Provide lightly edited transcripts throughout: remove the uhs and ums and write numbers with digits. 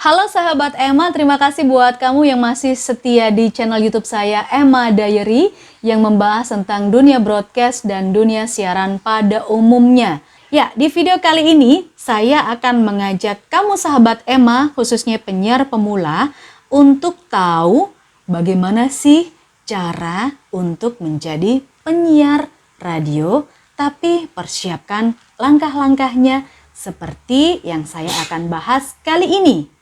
Halo sahabat Emma, terima kasih buat kamu yang masih setia di channel YouTube saya Emma Diary yang membahas tentang dunia broadcast dan dunia siaran pada umumnya. Ya, di video kali ini saya akan mengajak kamu sahabat Emma, khususnya penyiar pemula, untuk tahu bagaimana sih cara untuk menjadi penyiar radio, tapi persiapkan langkah-langkahnya seperti yang saya akan bahas kali ini.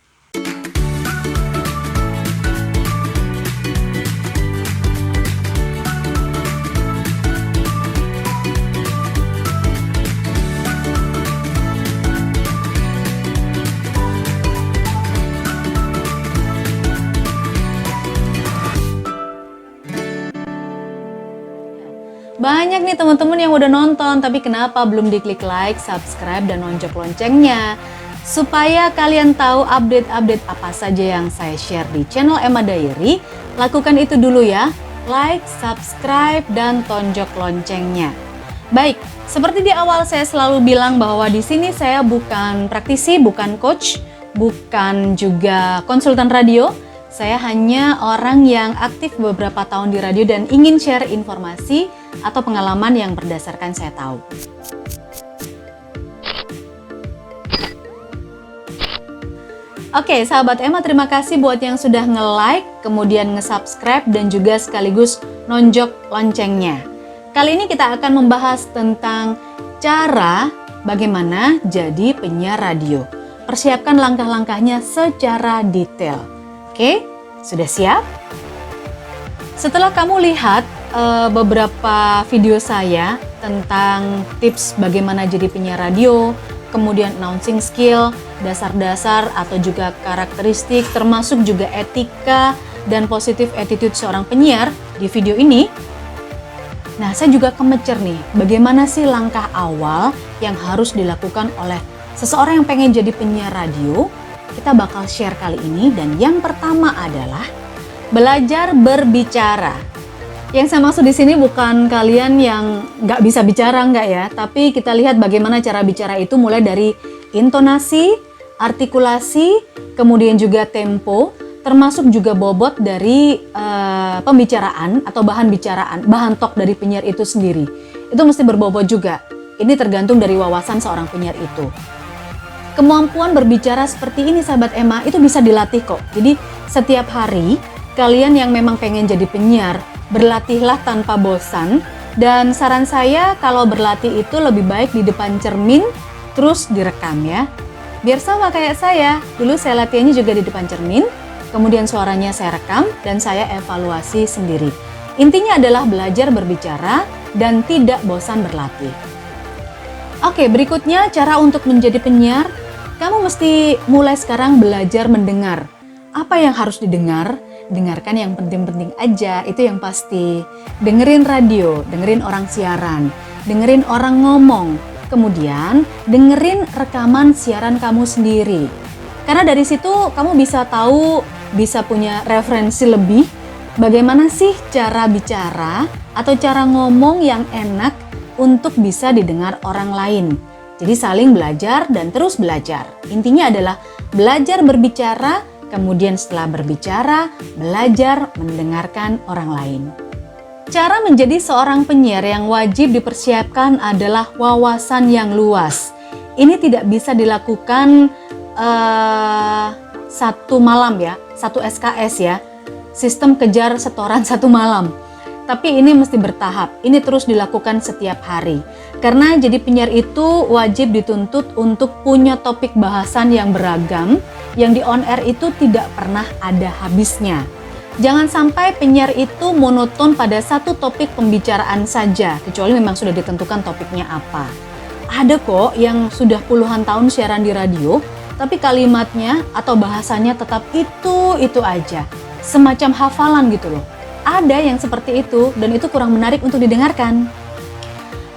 Banyak nih teman-teman yang udah nonton, tapi kenapa belum diklik like, subscribe, dan lonjok loncengnya? Supaya kalian tahu update-update apa saja yang saya share di channel Emma Diary, lakukan itu dulu ya. Like, subscribe, dan tonjok loncengnya. Baik, seperti di awal saya selalu bilang bahwa di sini saya bukan praktisi, bukan coach, bukan juga konsultan radio. Saya hanya orang yang aktif beberapa tahun di radio dan ingin share informasi atau pengalaman yang berdasarkan saya tahu. Oke, sahabat Emma, terima kasih buat yang sudah nge-like, kemudian nge-subscribe, dan juga sekaligus nonjok loncengnya. Kali ini kita akan membahas tentang cara bagaimana jadi penyiar radio. Persiapkan langkah-langkahnya secara detail. Oke, sudah siap? Setelah kamu lihat beberapa video saya tentang tips bagaimana jadi penyiar radio, kemudian announcing skill, dasar-dasar atau juga karakteristik, termasuk juga etika dan positive attitude seorang penyiar di video ini. Nah, saya juga kemecer nih, bagaimana sih langkah awal yang harus dilakukan oleh seseorang yang pengen jadi penyiar radio. Kita bakal share kali ini, dan yang pertama adalah belajar berbicara. Yang saya maksud di sini bukan kalian yang nggak bisa bicara, nggak ya, tapi kita lihat bagaimana cara bicara itu mulai dari intonasi, artikulasi, kemudian juga tempo, termasuk juga bobot dari pembicaraan atau bahan bicaraan, bahan talk dari penyiar itu sendiri. Itu mesti berbobot juga. Ini tergantung dari wawasan seorang penyiar itu. Kemampuan berbicara seperti ini sahabat Emma itu bisa dilatih kok. Jadi setiap hari kalian yang memang pengen jadi penyiar, berlatihlah tanpa bosan. Dan saran saya kalau berlatih itu lebih baik di depan cermin terus direkam ya. Biar sama kayak saya, dulu saya latihannya juga di depan cermin, kemudian suaranya saya rekam dan saya evaluasi sendiri. Intinya adalah belajar berbicara dan tidak bosan berlatih. Oke, berikutnya cara untuk menjadi penyiar. Kamu mesti mulai sekarang belajar mendengar. Apa yang harus didengar? Dengarkan yang penting-penting aja, itu yang pasti. Dengerin radio, dengerin orang siaran, dengerin orang ngomong. Kemudian dengerin rekaman siaran kamu sendiri. Karena dari situ kamu bisa tahu, bisa punya referensi lebih. Bagaimana sih cara bicara atau cara ngomong yang enak untuk bisa didengar orang lain. Jadi saling belajar dan terus belajar. Intinya adalah belajar berbicara, kemudian setelah berbicara, belajar mendengarkan orang lain. Cara menjadi seorang penyiar yang wajib dipersiapkan adalah wawasan yang luas. Ini tidak bisa dilakukan satu malam ya, satu SKS ya. Sistem kejar setoran satu malam. Tapi ini mesti bertahap, ini terus dilakukan setiap hari. Karena jadi penyiar itu wajib dituntut untuk punya topik bahasan yang beragam, yang di on air itu tidak pernah ada habisnya. Jangan sampai penyiar itu monoton pada satu topik pembicaraan saja, kecuali memang sudah ditentukan topiknya apa. Ada kok yang sudah puluhan tahun siaran di radio, tapi kalimatnya atau bahasanya tetap itu aja. Semacam hafalan gitu loh. Ada yang seperti itu dan itu kurang menarik untuk didengarkan.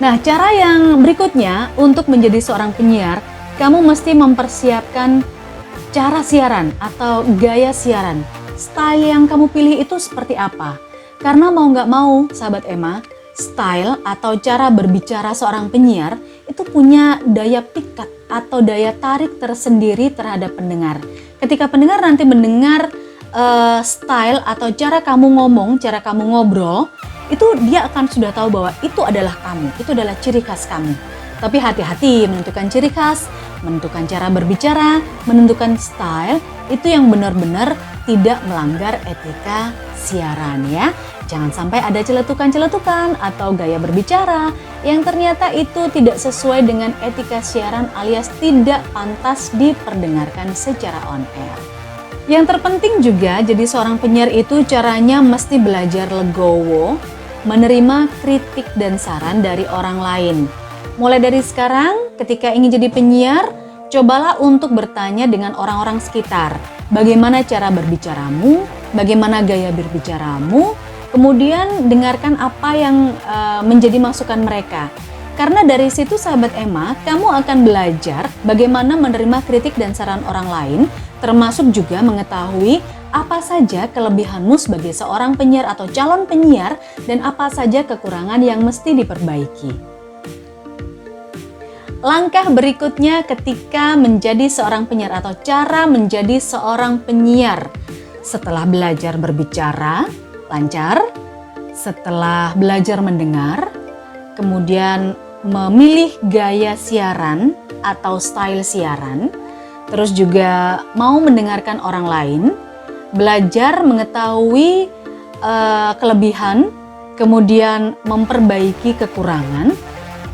Nah, cara yang berikutnya untuk menjadi seorang penyiar, kamu mesti mempersiapkan cara siaran atau gaya siaran. Style yang kamu pilih itu seperti apa? Karena mau nggak mau, sahabat Emma, style atau cara berbicara seorang penyiar itu punya daya pikat atau daya tarik tersendiri terhadap pendengar. Ketika pendengar nanti mendengar style atau cara kamu ngomong, cara kamu ngobrol, itu dia akan sudah tahu bahwa itu adalah kamu, itu adalah ciri khas kamu. Tapi hati-hati menentukan ciri khas, menentukan cara berbicara, menentukan style, itu yang benar-benar tidak melanggar etika siaran ya. Jangan sampai ada celetukan-celetukan atau gaya berbicara yang ternyata itu tidak sesuai dengan etika siaran alias tidak pantas diperdengarkan secara on air. Yang terpenting juga jadi seorang penyiar itu caranya mesti belajar legowo, menerima kritik dan saran dari orang lain. Mulai dari sekarang ketika ingin jadi penyiar, cobalah untuk bertanya dengan orang-orang sekitar. Bagaimana cara berbicaramu, bagaimana gaya berbicaramu, kemudian dengarkan apa yang menjadi masukan mereka. Karena dari situ sahabat Emma, kamu akan belajar bagaimana menerima kritik dan saran orang lain, termasuk juga mengetahui apa saja kelebihanmu sebagai seorang penyiar atau calon penyiar dan apa saja kekurangan yang mesti diperbaiki. Langkah berikutnya ketika menjadi seorang penyiar atau cara menjadi seorang penyiar. Setelah belajar berbicara lancar, setelah belajar mendengar, kemudian memilih gaya siaran atau style siaran, terus juga mau mendengarkan orang lain, belajar mengetahui kelebihan, kemudian memperbaiki kekurangan.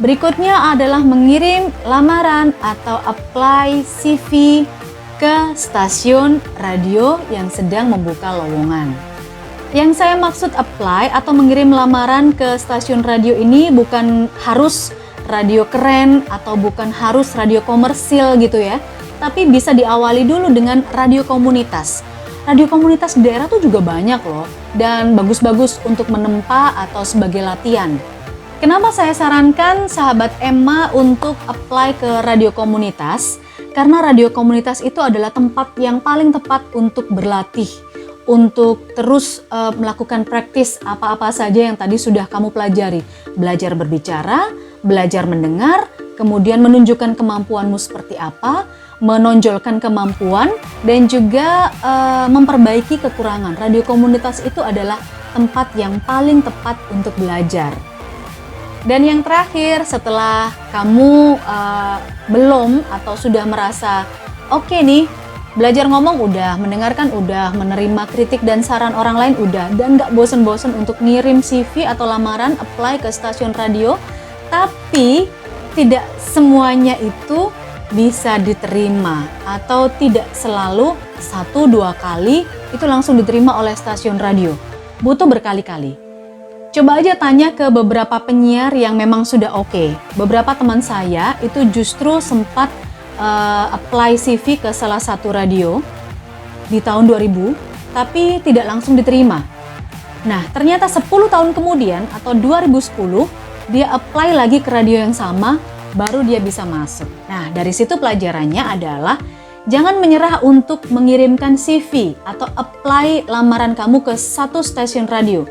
Berikutnya adalah mengirim lamaran atau apply CV ke stasiun radio yang sedang membuka lowongan. Yang saya maksud apply atau mengirim lamaran ke stasiun radio ini bukan harus radio keren atau bukan harus radio komersil gitu ya, tapi bisa diawali dulu dengan radio komunitas. Radio komunitas di daerah tuh juga banyak loh dan bagus-bagus untuk menempa atau sebagai latihan. Kenapa saya sarankan sahabat Emma untuk apply ke radio komunitas? Karena radio komunitas itu adalah tempat yang paling tepat untuk berlatih, untuk terus melakukan praktis apa-apa saja yang tadi sudah kamu pelajari. Belajar berbicara, belajar mendengar, kemudian menunjukkan kemampuanmu seperti apa, menonjolkan kemampuan, dan juga memperbaiki kekurangan. Radio komunitas itu adalah tempat yang paling tepat untuk belajar. Dan yang terakhir, setelah kamu belum atau sudah merasa oke nih, belajar ngomong udah, mendengarkan udah, menerima kritik dan saran orang lain udah, dan gak bosen-bosen untuk ngirim CV atau lamaran apply ke stasiun radio, tapi tidak semuanya itu bisa diterima atau tidak selalu 1-2 kali itu langsung diterima oleh stasiun radio. Butuh berkali-kali. Coba aja tanya ke beberapa penyiar yang memang sudah oke. Beberapa teman saya itu justru sempat apply CV ke salah satu radio di tahun 2000, tapi tidak langsung diterima. Nah, ternyata 10 tahun kemudian atau 2010, dia apply lagi ke radio yang sama, baru dia bisa masuk. Nah, dari situ pelajarannya adalah jangan menyerah untuk mengirimkan CV atau apply lamaran kamu ke satu stasiun radio.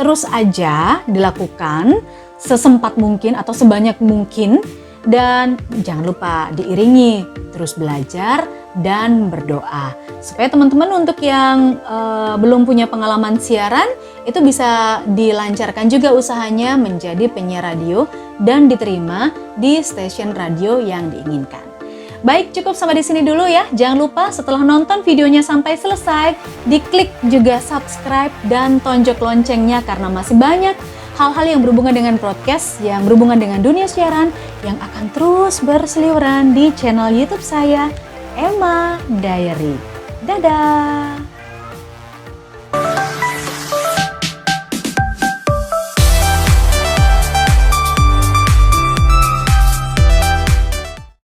Terus aja dilakukan sesempat mungkin atau sebanyak mungkin, dan jangan lupa diiringi terus belajar dan berdoa supaya teman-teman untuk yang belum punya pengalaman siaran itu bisa dilancarkan juga usahanya menjadi penyiar radio dan diterima di stasiun radio yang diinginkan. Baik, cukup sampai di sini dulu ya. Jangan lupa setelah nonton videonya sampai selesai, diklik juga subscribe dan tonjok loncengnya karena masih banyak hal-hal yang berhubungan dengan broadcast, yang berhubungan dengan dunia siaran, yang akan terus berseliweran di channel YouTube saya, Emma Diary. Dadah!